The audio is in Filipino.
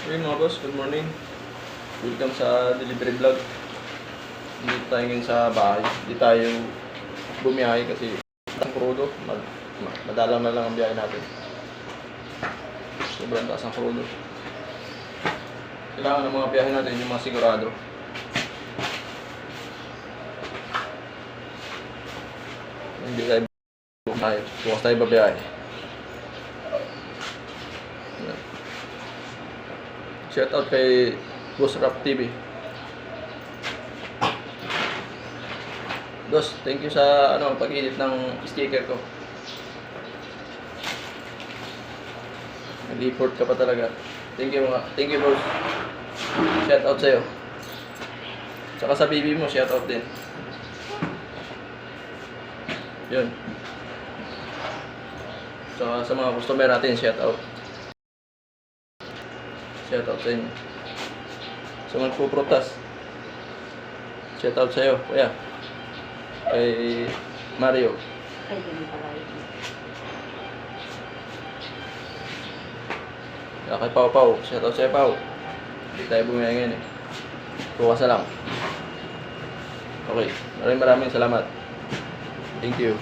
Hey mga boss, good morning. Welcome sa delivery vlog. Dito tayo ngayon sa bahay. Hindi tayo bumiyahe kasi ang krudo. Madalang na lang ang biyahe natin. Sobrang taas ang krudo. Kailangan ng mga biyahe natin yung mga sigurado. Hindi tayo bumiyahe. Bukas tayo babiyahe. Shout out kay Boss Rap TV. Boss, thank you sa pag-edit ng sticker ko. Nag-effort ka pa talaga. Thank you boss. Shout out sa'yo. Tsaka sa baby mo, shout out din. Yun. Tsaka sa mga customer natin, shout out. Shout out sa inyo. Sa mga puprotas. Shout out sa'yo, kuya. Kay Mario. Ay, ganun pala yun. Kay Pau Pau. Shout out sa'yo, Pau. Hindi tayo bumiyay ngayon eh. Bukas na lang. Okay. Maraming salamat. Thank you.